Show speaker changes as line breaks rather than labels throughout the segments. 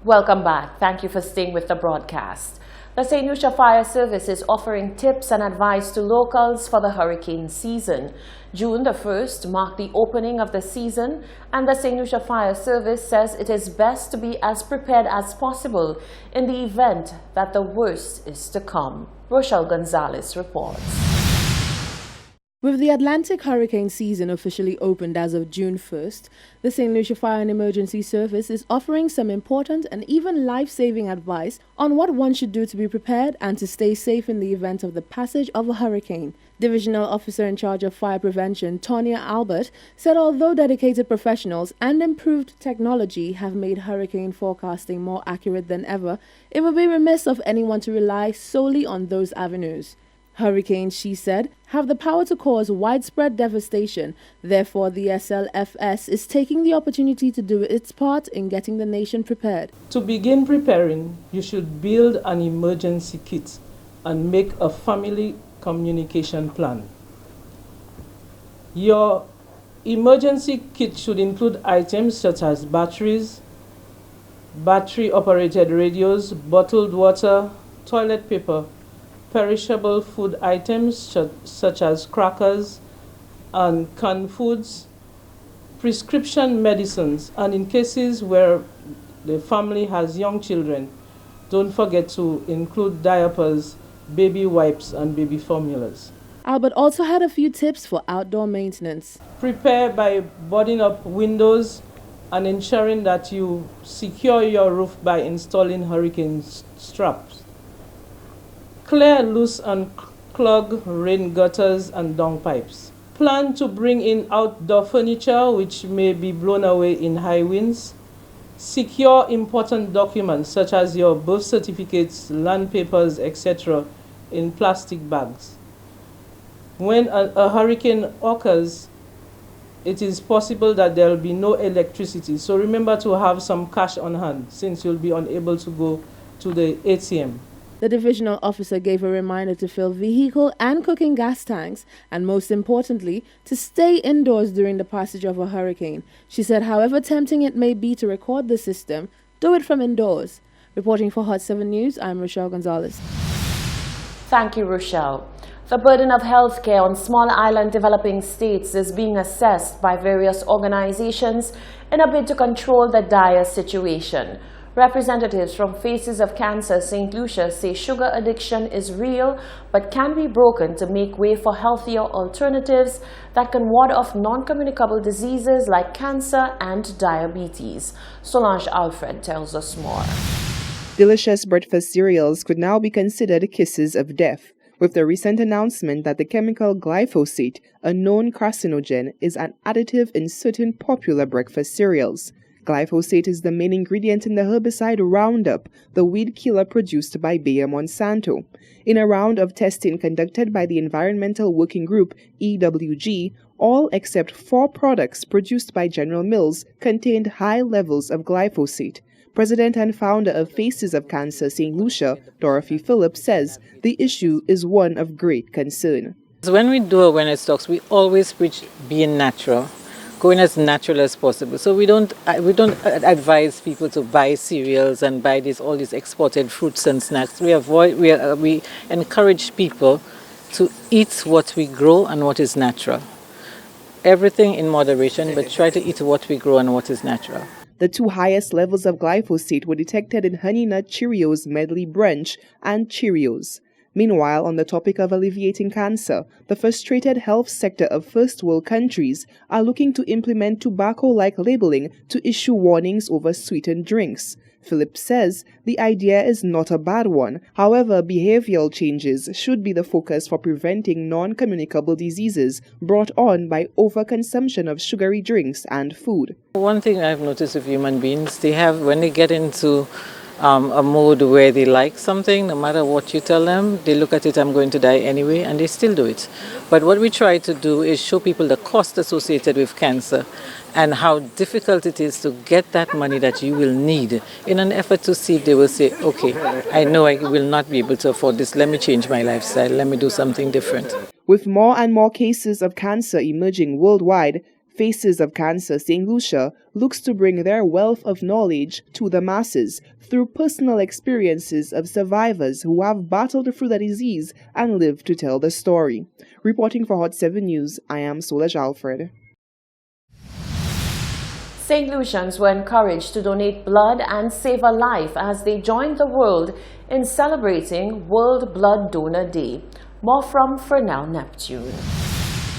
Welcome back. Thank you for staying with the broadcast. The St. Lucia Fire Service is offering tips and advice to locals for the hurricane season. June the 1st marked the opening of the season, and the St. Lucia Fire Service says it is best to be as prepared as possible in the event that the worst is to come. Rochelle Gonzalez reports.
With the Atlantic hurricane season officially opened as of June 1st, the St. Lucia Fire and Emergency Service is offering some important and even life-saving advice on what one should do to be prepared and to stay safe in the event of the passage of a hurricane. Divisional Officer in charge of Fire Prevention, Tonya Albert, said although dedicated professionals and improved technology have made hurricane forecasting more accurate than ever, it would be remiss of anyone to rely solely on those avenues. Hurricanes, she said, have the power to cause widespread devastation. Therefore, the SLFS is taking the opportunity to do its part in getting the nation prepared.
To begin preparing, you should build an emergency kit and make a family communication plan. Your emergency kit should include items such as batteries, battery-operated radios, bottled water, toilet paper, perishable food items such as crackers and canned foods, prescription medicines, and in cases where the family has young children, don't forget to include diapers, baby wipes, and baby formulas.
Albert also had a few tips for outdoor maintenance.
Prepare by boarding up windows and ensuring that you secure your roof by installing hurricane straps. Clear loose and clog rain gutters and dung pipes. Plan to bring in outdoor furniture which may be blown away in high winds. Secure important documents such as your birth certificates, land papers, etc. in plastic bags. When a hurricane occurs, it is possible that there will be no electricity. So remember to have some cash on hand since you'll be unable to go to the ATM.
The divisional officer gave a reminder to fill vehicle and cooking gas tanks and, most importantly, to stay indoors during the passage of a hurricane. She said however tempting it may be to record the system, do it from indoors. Reporting for Hot 7 News, I'm Rochelle Gonzalez.
Thank you, Rochelle. The burden of healthcare on small island developing states is being assessed by various organizations in a bid to control the dire situation. Representatives from Faces of Cancer St. Lucia say sugar addiction is real but can be broken to make way for healthier alternatives that can ward off non-communicable diseases like cancer and diabetes. Solange Alfred tells us more.
Delicious breakfast cereals could now be considered kisses of death, with the recent announcement that the chemical glyphosate, a known carcinogen, is an additive in certain popular breakfast cereals. Glyphosate is the main ingredient in the herbicide Roundup, the weed killer produced by Bayer Monsanto. In a round of testing conducted by the Environmental Working Group, EWG, all except 4 products produced by General Mills contained high levels of glyphosate. President and founder of Faces of Cancer St. Lucia, Dorothy Phillips, says the issue is one of great concern.
When we do awareness talks, we always preach being natural, going as natural as possible. So we don't advise people to buy cereals and buy all these exported fruits and snacks. We encourage people to eat what we grow and what is natural. Everything in moderation, but try to eat what we grow and what is natural.
The 2 highest levels of glyphosate were detected in Honey Nut Cheerios Medley Brunch and Cheerios. Meanwhile, on the topic of alleviating cancer, the frustrated health sector of first world countries are looking to implement tobacco-like labeling to issue warnings over sweetened drinks. Phillips says the idea is not a bad one. However, behavioral changes should be the focus for preventing non-communicable diseases brought on by overconsumption of sugary drinks and food.
One thing I've noticed with human beings, when they get into a mode where they like something, no matter what you tell them, they look at it, I'm going to die anyway, and they still do it. But what we try to do is show people the cost associated with cancer and how difficult it is to get that money that you will need in an effort to see if they will say, okay, I know I will not be able to afford this, let me change my lifestyle, let me do something different.
With more and more cases of cancer emerging worldwide, Faces of Cancer St. Lucia looks to bring their wealth of knowledge to the masses through personal experiences of survivors who have battled through the disease and live to tell the story. Reporting for Hot 7 News, I am Solange Alfred.
St. Lucians were encouraged to donate blood and save a life as they joined the world in celebrating World Blood Donor Day. More from Fernell Neptune.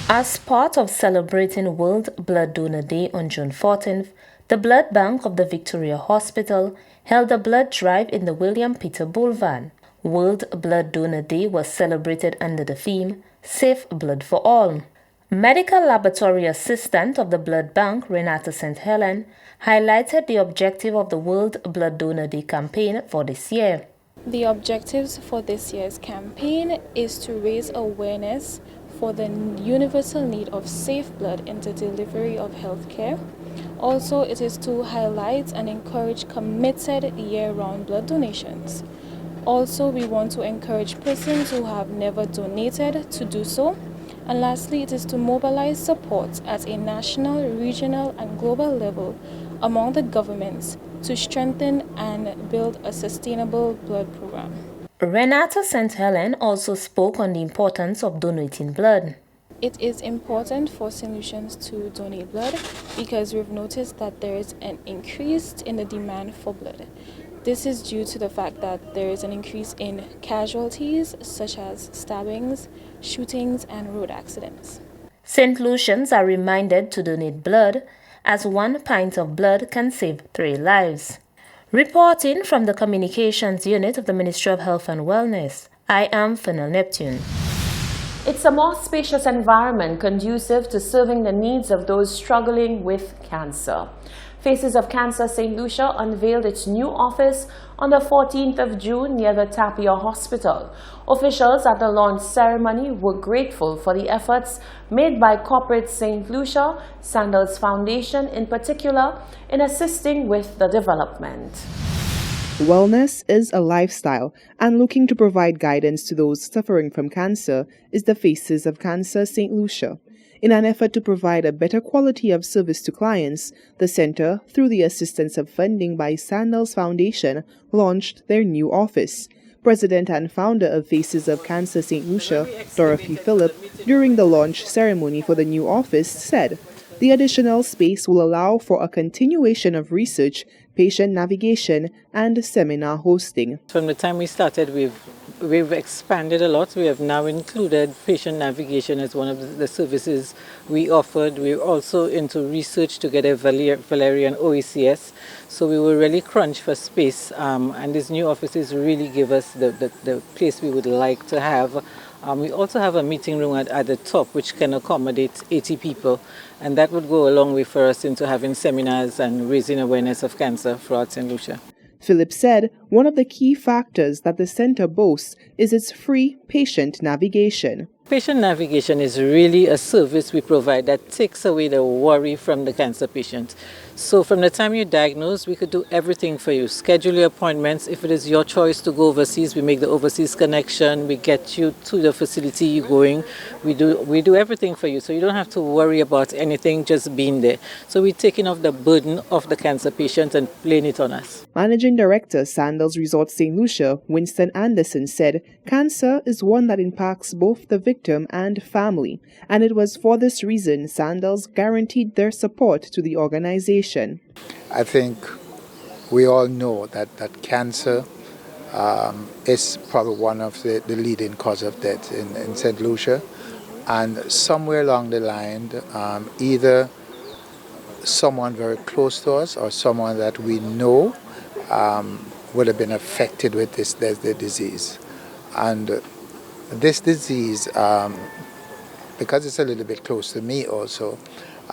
As part of celebrating World Blood Donor Day on June 14th, the Blood Bank of the Victoria Hospital held a blood drive in the William Peter Boulevard. World Blood Donor Day was celebrated under the theme, Safe Blood for All. Medical Laboratory Assistant of the Blood Bank, Renata St. Helen, highlighted the objective of the World Blood Donor Day campaign for this year.
The objectives for this year's campaign is to raise awareness for the universal need of safe blood in the delivery of healthcare. Also, it is to highlight and encourage committed year-round blood donations. Also, we want to encourage persons who have never donated to do so. And lastly, it is to mobilize support at a national, regional, and global level among the governments to strengthen and build a sustainable blood program.
Renata St. Helen also spoke on the importance of donating blood.
It is important for St. Lucians to donate blood because we've noticed that there is an increase in the demand for blood. This is due to the fact that there is an increase in casualties such as stabbings, shootings, and road accidents.
St. Lucians are reminded to donate blood, as 1 pint of blood can save 3 lives. Reporting from the Communications Unit of the Ministry of Health and Wellness, I am Fernell Neptune.
It's a more spacious environment conducive to serving the needs of those struggling with cancer. Faces of Cancer St. Lucia unveiled its new office on the 14th of June near the Tapia Hospital. Officials at the launch ceremony were grateful for the efforts made by Corporate St. Lucia, Sandals Foundation in particular, in assisting with the development.
Wellness is a lifestyle, and looking to provide guidance to those suffering from cancer is the Faces of Cancer St. Lucia. In an effort to provide a better quality of service to clients, the center, through the assistance of funding by Sandals Foundation, launched their new office. President and founder of Faces of Cancer St. Lucia, Dorothy Phillip, during the launch ceremony for the new office, said, "The additional space will allow for a continuation of research, patient navigation, and seminar hosting."
From the time we started, we've expanded a lot. We have now included patient navigation as one of the services we offered. We're also into research together, Valerie and OECS. So we were really crunched for space, and these new offices really give us the place we would like to have. We also have a meeting room at the top which can accommodate 80 people, and that would go a long way for us into having seminars and raising awareness of cancer throughout St. Lucia.
Philip said one of the key factors that the center boasts is its free patient navigation.
Patient navigation is really a service we provide that takes away the worry from the cancer patient. So from the time you're diagnosed, we could do everything for you. Schedule your appointments. If it is your choice to go overseas, we make the overseas connection. We get you to the facility you're going. We do everything for you. So you don't have to worry about anything just being there. So we're taking off the burden of the cancer patient and laying it on us.
Managing Director, Sandals Resort St. Lucia, Winston Anderson, said cancer is one that impacts both the victim and family, and it was for this reason Sandals guaranteed their support to the organization.
I think we all know that cancer is probably one of the leading cause of death in St. Lucia, and somewhere along the line, either someone very close to us or someone that we know would have been affected with the disease. And this disease, because it's a little bit close to me also,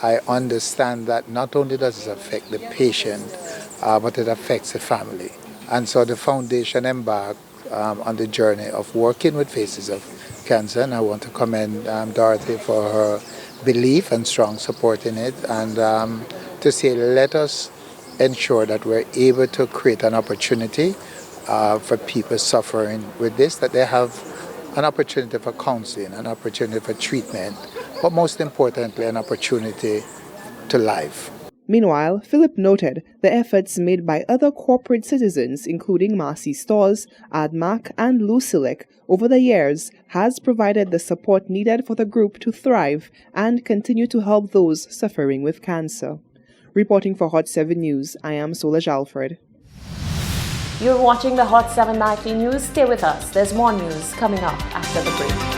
I understand that not only does it affect the patient, but it affects the family. And so the foundation embarked on the journey of working with Faces of Cancer, and I want to commend Dorothy for her belief and strong support in it, and to say let us ensure that we're able to create an opportunity for people suffering with this, that they have an opportunity for counseling, an opportunity for treatment, but most importantly, an opportunity to life.
Meanwhile, Philip noted the efforts made by other corporate citizens, including Marcy Stores, AdMac, and Lucilic, over the years has provided the support needed for the group to thrive and continue to help those suffering with cancer. Reporting for Hot 7 News, I am Solange Alfred.
You're watching the Hot 7 Nightly News. Stay with us. There's more news coming up after the break.